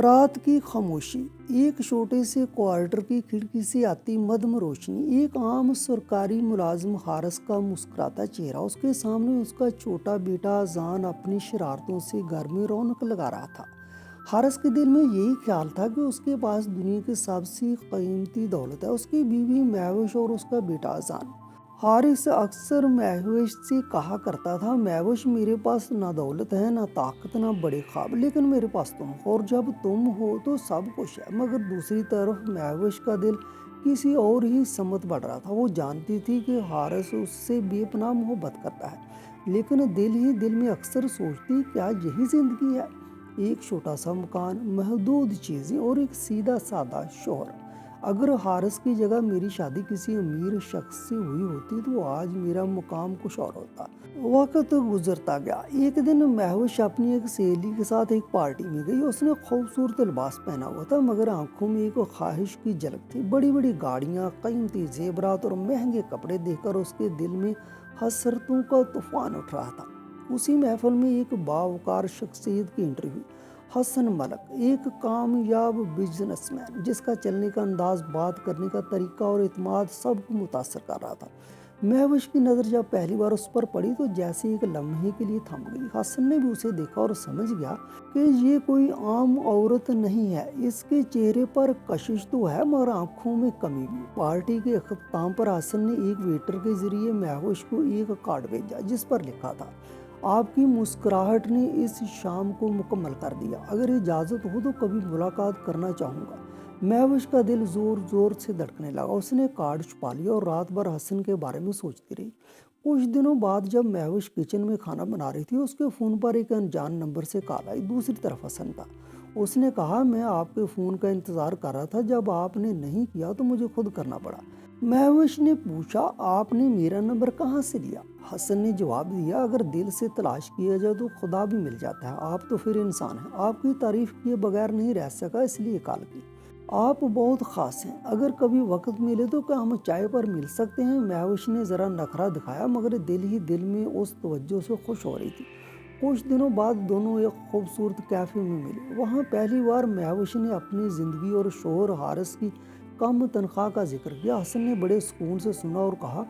رات کی خاموشی، ایک چھوٹے سے کوارٹر کی کھڑکی سے آتی مدھم روشنی، ایک عام سرکاری ملازم حارث کا مسکراتا چہرہ، اس کے سامنے اس کا چھوٹا بیٹا اذان اپنی شرارتوں سے گھر میں رونق لگا رہا تھا۔ حارث کے دل میں یہی خیال تھا کہ اس کے پاس دنیا کی سب سے قیمتی دولت ہے، اس کی بیوی مہوش اور اس کا بیٹا اذان۔ حارث اکثر مہوش سے کہا کرتا تھا، مہوش میرے پاس نہ دولت ہے، نہ طاقت، نہ بڑے خواب، لیکن میرے پاس تم ہو، اور جب تم ہو تو سب کچھ ہے۔ مگر دوسری طرف مہوش کا دل کسی اور ہی سمت بڑھ رہا تھا۔ وہ جانتی تھی کہ حارث اس سے بے پناہ محبت کرتا ہے، لیکن دل ہی دل میں اکثر سوچتی، کیا یہی زندگی ہے؟ ایک چھوٹا سا مکان، محدود چیزیں اور ایک سیدھا سادہ شوہر۔ اگر حارث کی جگہ میری شادی کسی امیر شخص سے ہوئی ہوتی تو آج میرا مقام کچھ اور ہوتا۔ وقت گزرتا گیا۔ ایک دن مہوش اپنی ایک سہیلی کے ساتھ ایک پارٹی میں گئی۔ اس نے خوبصورت لباس پہنا ہوا تھا، مگر آنکھوں میں ایک خواہش کی جھلک تھی۔ بڑی بڑی گاڑیاں، قیمتی زیورات اور مہنگے کپڑے دیکھ کر اس کے دل میں حسرتوں کا طوفان اٹھ رہا تھا۔ اسی محفل میں ایک باوقار شخصیت کی انٹری ہوئی۔ حسن ملک، ایک کامیاب بزنس مین جس کا چلنے کا انداز، بات کرنے کا طریقہ اور اعتماد سب کو متاثر کر رہا تھا۔ مہوش کی نظر جب پہلی بار اس پر پڑی تو جیسے ایک لمحے کے لیے تھم گئی۔ حسن نے بھی اسے دیکھا اور سمجھ گیا کہ یہ کوئی عام عورت نہیں ہے، اس کے چہرے پر کشش تو ہے مگر آنکھوں میں کمی بھی۔ پارٹی کے اختتام پر حسن نے ایک ویٹر کے ذریعے مہوش کو ایک کارڈ بھیجا جس پر لکھا تھا، آپ کی مسکراہٹ نے اس شام کو مکمل کر دیا، اگر اجازت ہو تو کبھی ملاقات کرنا چاہوں گا۔ مہوش کا دل زور زور سے دھڑکنے لگا۔ اس نے کارڈ چھپا لیا اور رات بھر حسن کے بارے میں سوچتی رہی۔ کچھ دنوں بعد جب مہوش کچن میں کھانا بنا رہی تھی، اس کے فون پر ایک انجان نمبر سے کال آئی۔ دوسری طرف حسن تھا۔ اس نے کہا، میں آپ کے فون کا انتظار کر رہا تھا، جب آپ نے نہیں کیا تو مجھے خود کرنا پڑا۔ مہوش نے پوچھا، آپ نے میرا نمبر کہاں سے لیا؟ حسن نے جواب دیا، اگر دل سے تلاش کیا جائے تو خدا بھی مل جاتا ہے، آپ تو پھر انسان ہیں، آپ کی تعریف کیے بغیر نہیں رہ سکا اس لیے کال کی۔ آپ بہت خاص ہیں، اگر کبھی وقت ملے تو کیا ہم چائے پر مل سکتے ہیں؟ مہوش نے ذرا نخرہ دکھایا مگر دل ہی دل میں اس توجہ سے خوش ہو رہی تھی۔ کچھ دنوں بعد دونوں ایک خوبصورت کیفے میں ملے۔ وہاں پہلی بار مہوش نے اپنی زندگی اور شوہر حارث کی کم تنخواہ کا ذکر کیا۔ حسن نے بڑے سکون سے سنا اور کہا،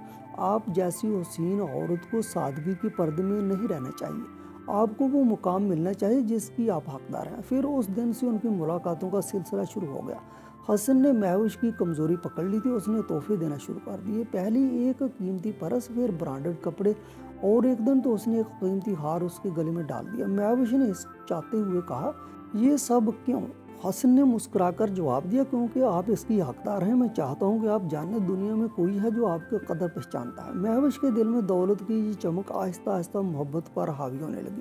آپ جیسی حسین عورت کو سادگی کے پردے میں نہیں رہنا چاہیے، آپ کو وہ مقام ملنا چاہیے جس کی آپ حقدار ہیں۔ پھر اس دن سے ان کی ملاقاتوں کا سلسلہ شروع ہو گیا۔ حسن نے مہوش کی کمزوری پکڑ لی تھی، اس نے تحفے دینا شروع کر دیے، پہلی ایک قیمتی پرس، پھر برانڈڈ کپڑے، اور ایک دن تو اس نے ایک قیمتی ہار اس کے گلے میں ڈال دیا۔ مہوش نے ہچکچاتے ہوئے کہا، یہ سب کیوں؟ حسن نے مسکرا کر جواب دیا، کیونکہ آپ اس کی حقدار ہیں، میں چاہتا ہوں کہ آپ جانیں دنیا میں کوئی ہے جو آپ کے قدر پہچانتا ہے۔ مہوش کے دل میں دولت کی یہ چمک آہستہ آہستہ محبت پر حاوی ہونے لگی۔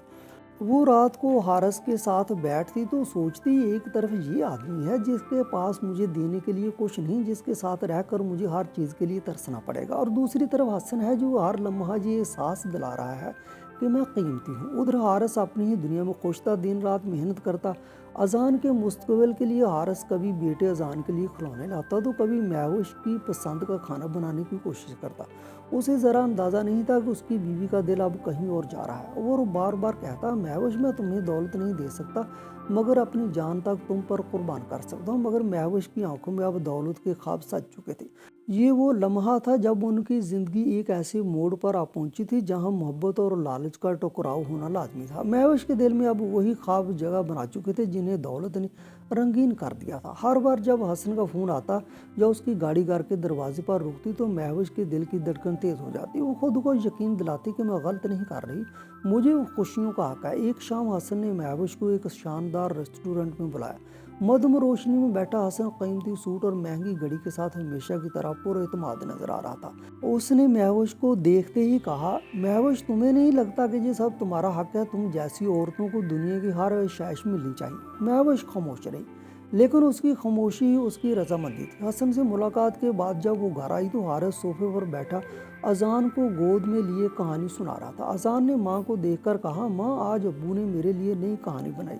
وہ رات کو حارث کے ساتھ بیٹھتی تو سوچتی، ایک طرف یہ آدمی ہے جس کے پاس مجھے دینے کے لیے کچھ نہیں، جس کے ساتھ رہ کر مجھے ہر چیز کے لیے ترسنا پڑے گا، اور دوسری طرف حسن ہے جو ہر لمحہ یہ احساس دلا رہا ہے کہ میں قیمتی ہوں۔ ادھر حارث اپنی ہی دنیا میں خوش تھا، دن رات محنت کرتا۔ اذان کے مستقبل کے لیے حارث کبھی بیٹے اذان کے لیے کھلونے لاتا تو کبھی مہوش کی پسند کا کھانا بنانے کی کوشش کرتا۔ اسے ذرا اندازہ نہیں تھا کہ اس کی بیوی کا دل اب کہیں اور جا رہا ہے۔ اور بار بار کہتا، مہوش میں تمہیں دولت نہیں دے سکتا مگر اپنی جان تک تم پر قربان کر سکتا ہوں۔ مگر مہوش کی آنکھوں میں اب دولت کے خواب سج چکے تھے۔ یہ وہ لمحہ تھا جب ان کی زندگی ایک ایسے موڑ پر آ پہنچی تھی جہاں محبت اور لالچ کا ٹکراؤ ہونا لازمی تھا۔ مہوش کے دل میں اب وہی خواب جگہ بنا چکے تھے جنہیں دولت نے رنگین کر دیا تھا۔ ہر بار جب حسن کا فون آتا یا اس کی گاڑی گھر کے دروازے پر رکتی تو مہوش کے دل کی دھڑکن تیز ہو جاتی۔ وہ خود کو یقین دلاتی کہ میں غلط نہیں کر رہی، مجھے خوشیوں کا حق ہے۔ ایک شام حسن نے مہوش کو ایک شاندار ریسٹورنٹ میں بلایا۔ مدھم روشنی میں بیٹھا حسن قیمتی سوٹ اور مہنگی گھڑی کے ساتھ ہمیشہ کی طرح پر اعتماد نظر آ رہا تھا۔ اس نے مہوش کو دیکھتے ہی کہا، مہوش تمہیں نہیں لگتا کہ یہ سب تمہارا حق ہے؟ تم جیسی عورتوں کو دنیا کی ہر عیش ملنی چاہیے۔ مہوش خاموش رہی، لیکن اس کی خاموشی ہی اس کی رضامندی تھی۔ حسن سے ملاقات کے بعد جب وہ گھر آئی تو حارث صوفے پر بیٹھا اذان کو گود میں لیے کہانی سنا رہا تھا۔ اذان نے ماں کو دیکھ کر کہا، ماں آج ابو نے میرے لیے نئی کہانی بنائی،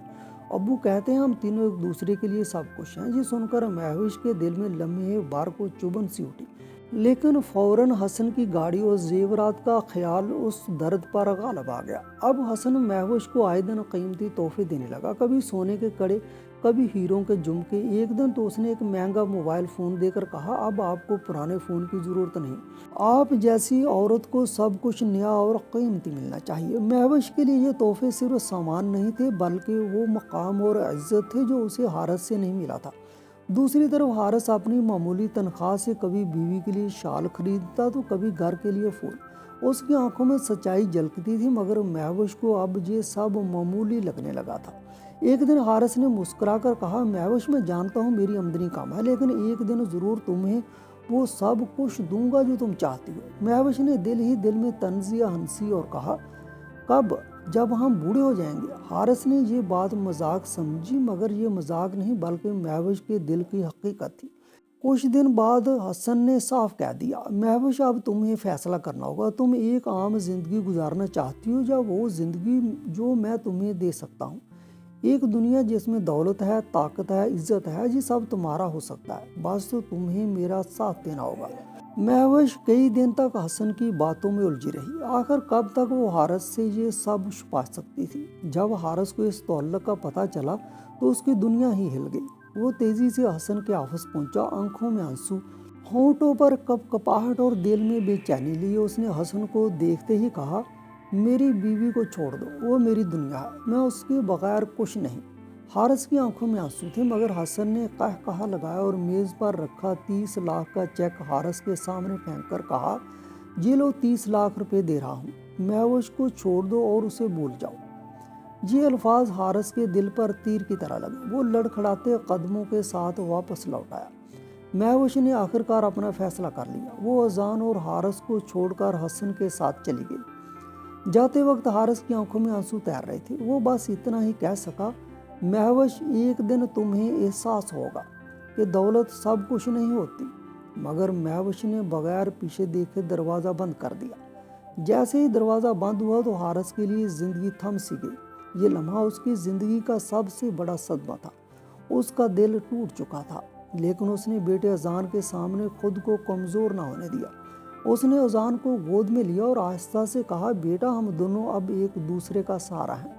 ابو کہتے ہیں ہم تینوں ایک دوسرے کے لیے سب کچھ ہیں۔ یہ سن کر مہوش کے دل میں لمحے بار کو چبھن سی اٹھی، لیکن فوراً حسن کی گاڑی اور زیورات کا خیال اس درد پر غالب آ گیا۔ اب حسن مہوش کو آئے دن قیمتی تحفے دینے لگا، کبھی سونے کے کڑے، کبھی ہیروں کے جھمکے۔ ایک دن تو اس نے ایک مہنگا موبائل فون دے کر کہا اب آپ کو پرانے فون کی ضرورت نہیں، آپ جیسی عورت کو سب کچھ نیا اور قیمتی ملنا چاہیے۔ مہوش کے لیے یہ تحفے صرف سامان نہیں تھے بلکہ وہ مقام اور عزت تھے جو اسے حارث سے نہیں ملا تھا۔ دوسری طرف حارث اپنی معمولی تنخواہ سے کبھی بیوی کے لیے شال خریدتا تو کبھی گھر کے لیے پھول۔ اس کی آنکھوں میں سچائی جھلکتی تھی، مگر مہوش کو اب یہ سب معمولی لگنے لگا تھا۔ ایک دن حارث نے مسکرا کر کہا مہوش میں جانتا ہوں میری آمدنی کم ہے، لیکن ایک دن ضرور تمہیں وہ سب کچھ دوں گا جو تم چاہتی ہو۔ مہوش نے دل ہی دل میں طنزیہ ہنسی اور کہا کب؟ جب ہم بوڑھے ہو جائیں گے۔ حارث نے یہ بات مذاق سمجھی، مگر یہ مذاق نہیں بلکہ مہوش کے دل کی حقیقت تھی۔ کچھ دن بعد حسن نے صاف کہہ دیا مہوش اب تمہیں فیصلہ کرنا ہوگا، تم ایک عام زندگی گزارنا چاہتی ہو یا وہ زندگی جو میں تمہیں دے سکتا ہوں، ایک دنیا جس میں دولت ہے، طاقت ہے، عزت ہے، یہ سب تمہارا ہو سکتا ہے، بس تمہیں میرا ساتھ دینا ہوگا۔ مہوش کئی دن تک حسن کی باتوں میں الجھی رہی، آخر کب تک وہ حارث سے یہ سب چھپا سکتی تھی۔ جب حارث کو اس تعلق کا پتہ چلا تو اس کی دنیا ہی ہل گئی۔ وہ تیزی سے حسن کے آفس پہنچا، آنکھوں میں آنسو، ہونٹوں پر کپکپاہٹ اور دل میں بے چینی لیے اس نے حسن کو دیکھتے ہی کہا میری بیوی کو چھوڑ دو، وہ میری دنیا ہے، میں اس کے بغیر کچھ نہیں۔ حارث کی آنکھوں میں آنسو تھے، مگر حسن نے قہقہہ لگایا اور میز پر رکھا 30 لاکھ کا چیک حارث کے سامنے پھینک کر کہا یہ لو 30 لاکھ روپے دے رہا ہوں، مہوش کو چھوڑ دو اور اسے بھول جاؤ۔ یہ الفاظ حارث کے دل پر تیر کی طرح لگے، وہ لڑکھڑاتے قدموں کے ساتھ واپس لوٹ آیا۔ مہوش نے آخرکار اپنا فیصلہ کر لیا، وہ اذان اور حارث کو چھوڑ کر حسن کے ساتھ چلی گئی۔ جاتے وقت حارث کی آنکھوں میں آنسو تیر رہے تھے، وہ بس اتنا ہی کہہ سکا مہوش ایک دن تمہیں احساس ہوگا کہ دولت سب کچھ نہیں ہوتی۔ مگر مہوش نے بغیر پیچھے دیکھے دروازہ بند کر دیا۔ جیسے ہی دروازہ بند ہوا تو حارث کے لیے زندگی تھم سی گئی۔ یہ لمحہ اس کی زندگی کا سب سے بڑا صدمہ تھا، اس کا دل ٹوٹ چکا تھا، لیکن اس نے بیٹے اذان کے سامنے خود کو کمزور نہ ہونے دیا۔ اس نے اذان کو گود میں لیا اور آہستہ سے کہا بیٹا ہم دونوں اب ایک دوسرے کا سہارا ہیں،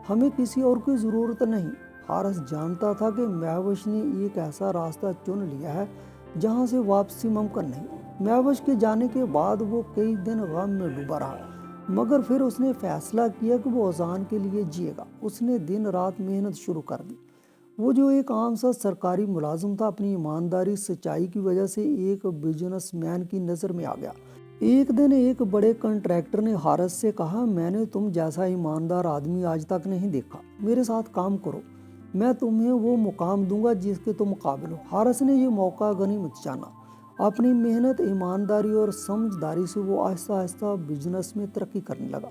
ہمیں کسی اور کی ضرورت نہیں۔ حارث جانتا تھا کہ مہوش نے ایک ایسا راستہ چن لیا ہے جہاں سے واپسی ممکن نہیں۔ مہوش کے جانے کے بعد وہ کئی دن غم میں ڈوبا رہا، مگر پھر اس نے فیصلہ کیا کہ وہ اذان کے لیے جیے گا۔ اس نے دن رات محنت شروع کر دی۔ وہ جو ایک عام سا سرکاری ملازم تھا، اپنی ایمانداری سچائی کی وجہ سے ایک بزنس مین کی نظر میں آ گیا۔ ایک دن ایک بڑے کنٹریکٹر نے حارث سے کہا میں نے تم جیسا ایماندار آدمی آج تک نہیں دیکھا، میرے ساتھ کام کرو، میں تمہیں وہ مقام دوں گا جس کے تم قابل ہو۔ حارث نے یہ موقع غنیمت جانا، اپنی محنت، ایمانداری اور سمجھداری سے وہ آہستہ آہستہ بزنس میں ترقی کرنے لگا۔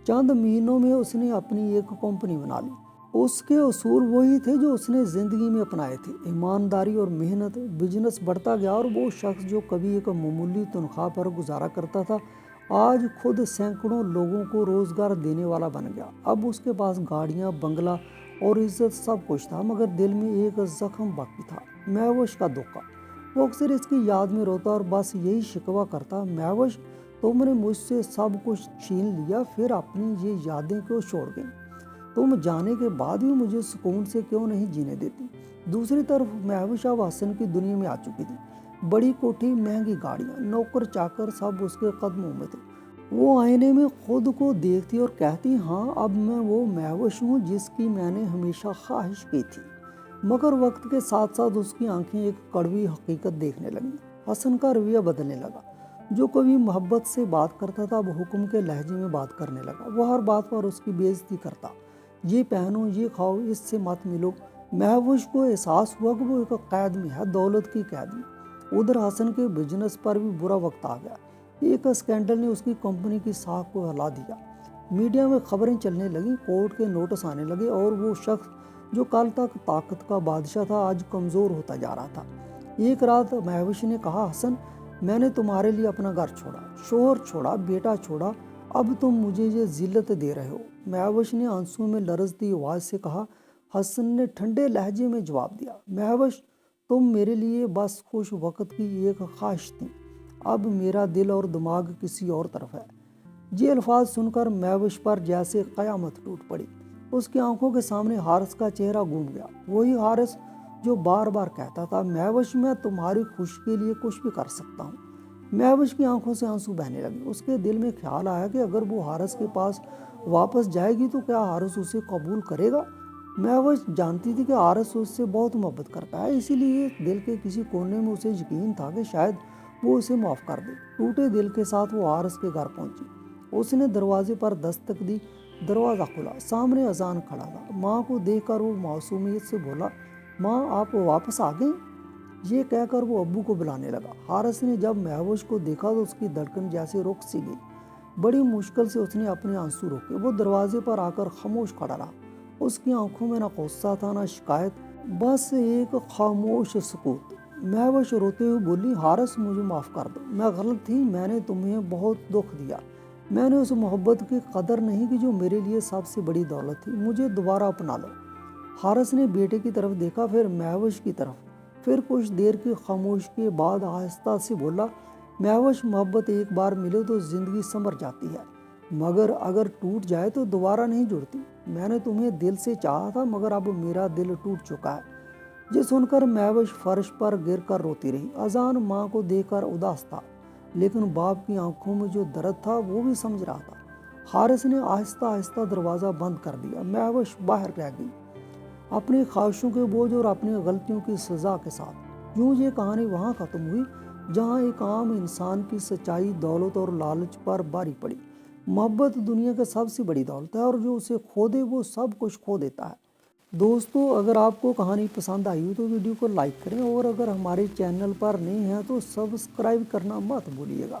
چند مہینوں میں اس نے اپنی ایک کمپنی بنا لی۔ اس کے اصول وہی تھے جو اس نے زندگی میں اپنائے تھے، ایمانداری اور محنت۔ بزنس بڑھتا گیا اور وہ شخص جو کبھی ایک معمولی تنخواہ پر گزارا کرتا تھا آج خود سینکڑوں لوگوں کو روزگار دینے والا بن گیا۔ اب اس کے پاس گاڑیاں، بنگلہ اور عزت سب کچھ تھا، مگر دل میں ایک زخم باقی تھا، مہوش کا دھوکہ۔ وہ اکثر اس کی یاد میں روتا اور بس یہی شکوہ کرتا مہوش تم نے مجھ سے سب کچھ چھین لیا، پھر اپنی یہ یادیں کیوں چھوڑ گئی؟ تم جانے کے بعد بھی مجھے سکون سے کیوں نہیں جینے دیتی؟ دوسری طرف مہوش اب حسن کی دنیا میں آ چکی تھی، بڑی کوٹھی، مہنگی گاڑیاں، نوکر چاکر سب اس کے قدموں میں تھے۔ وہ آئینے میں خود کو دیکھتی اور کہتی ہاں اب میں وہ مہوش ہوں جس کی میں نے ہمیشہ خواہش کی تھی۔ مگر وقت کے ساتھ ساتھ اس کی آنکھیں ایک کڑوی حقیقت دیکھنے لگیں۔ حسن کا رویہ بدلنے لگا، جو کبھی محبت سے بات کرتا تھا اب حکم کے لہجے میں بات کرنے لگا۔ وہ ہر بات پر اس کی بے عزتی کرتا، یہ پہنو، یہ کھاؤ، اس سے مت ملو۔ مہوش کو احساس ہوا کہ وہ ایک قید میں ہے، دولت کی قید میں۔ ادھر حسن کے بزنس پر بھی برا وقت آ گیا۔ ایک اسکینڈل نے اس کی کمپنی کی ساکھ کو ہلا دیا، میڈیا میں خبریں چلنے لگیں، کورٹ کے نوٹس آنے لگے اور وہ شخص جو کل تک طاقت کا بادشاہ تھا آج کمزور ہوتا جا رہا تھا۔ ایک رات مہوش نے کہا حسن میں نے تمہارے لیے اپنا گھر چھوڑا، شوہر چھوڑا، بیٹا چھوڑا، اب تم مجھے یہ ذلت دے رہے ہو۔ مہوش نے آنسو میں لرزتی آواز سے کہا۔ حسن نے ٹھنڈے لہجے میں جواب دیا مہوش تم میرے لیے بس کچھ وقت کی ایک خواہش تھی، اب میرا دل اور دماغ کسی اور طرف ہے۔ یہ الفاظ سن کر مہوش پر جیسے قیامت ٹوٹ پڑی۔ اس کی آنکھوں کے سامنے حارث کا چہرہ گھوم گیا، وہی حارث جو بار بار کہتا تھا مہوش میں تمہاری خوشی کے لیے کچھ بھی کر سکتا ہوں۔ مہوش کی آنکھوں سے آنسو بہنے لگے۔ اس کے دل میں خیال آیا کہ اگر وہ حارث کے پاس واپس جائے گی تو کیا حارث اسے قبول کرے گا؟ مہوش جانتی تھی کہ حارث اس سے بہت محبت کرتا ہے، اسی لیے دل کے کسی کونے میں اسے یقین تھا کہ شاید وہ اسے معاف کر دے۔ ٹوٹے دل کے ساتھ وہ حارث کے گھر پہنچی۔ اس نے دروازے پر دستک دی، دروازہ کھلا، سامنے اذان کھڑا تھا۔ ماں کو دیکھ کر وہ معصومیت سے بولا، ماں آپ واپس آ گئیں؟ یہ کہہ کر وہ ابو کو بلانے لگا۔ حارث نے جب مہوش کو دیکھا تو اس کی دھڑکن جیسے رک سی گئی۔ بڑی مشکل سے اس نے اپنے آنسو روکے۔ وہ دروازے پر آ کر خاموش کھڑا رہا۔ اس کی آنکھوں میں نہ غصہ تھا نہ شکایت، بس ایک خاموش سکوت۔ مہوش روتے ہوئے بولی، حارث مجھے معاف کر دو، میں غلط تھی، میں نے تمہیں بہت دکھ دیا، میں نے اس محبت کی قدر نہیں کی جو میرے لیے سب سے بڑی دولت تھی، مجھے دوبارہ اپنا لو۔ حارث نے بیٹے کی طرف دیکھا، پھر مہوش کی طرف، پھر کچھ دیر کی خاموشی کے بعد آہستہ سے بولا، مہوش محبت ایک بار ملے تو زندگی سنور جاتی ہے، مگر اگر ٹوٹ جائے تو دوبارہ نہیں جڑتی۔ میں نے تمہیں دل سے چاہا تھا مگر اب میرا دل ٹوٹ چکا ہے۔ یہ سن کر مہوش فرش پر گر کر روتی رہی۔ اذان ماں کو دیکھ کر اداس تھا، لیکن باپ کی آنکھوں میں جو درد تھا وہ بھی سمجھ رہا تھا۔ حارث نے آہستہ آہستہ دروازہ بند کر دیا۔ مہوش باہر رہ گئی، اپنی خواہشوں کے بوجھ اور اپنی غلطیوں کی سزا کے ساتھ۔ یوں یہ کہانی وہاں ختم ہوئی جہاں ایک عام انسان کی سچائی دولت اور لالچ پر بھاری پڑی۔ محبت دنیا کی سب سے بڑی دولت ہے اور جو اسے کھو دے وہ سب کچھ کھو دیتا ہے۔ دوستو، اگر آپ کو کہانی پسند آئی ہو تو ویڈیو کو لائک کریں، اور اگر ہمارے چینل پر نئے ہیں تو سبسکرائب کرنا مت بھولیے گا۔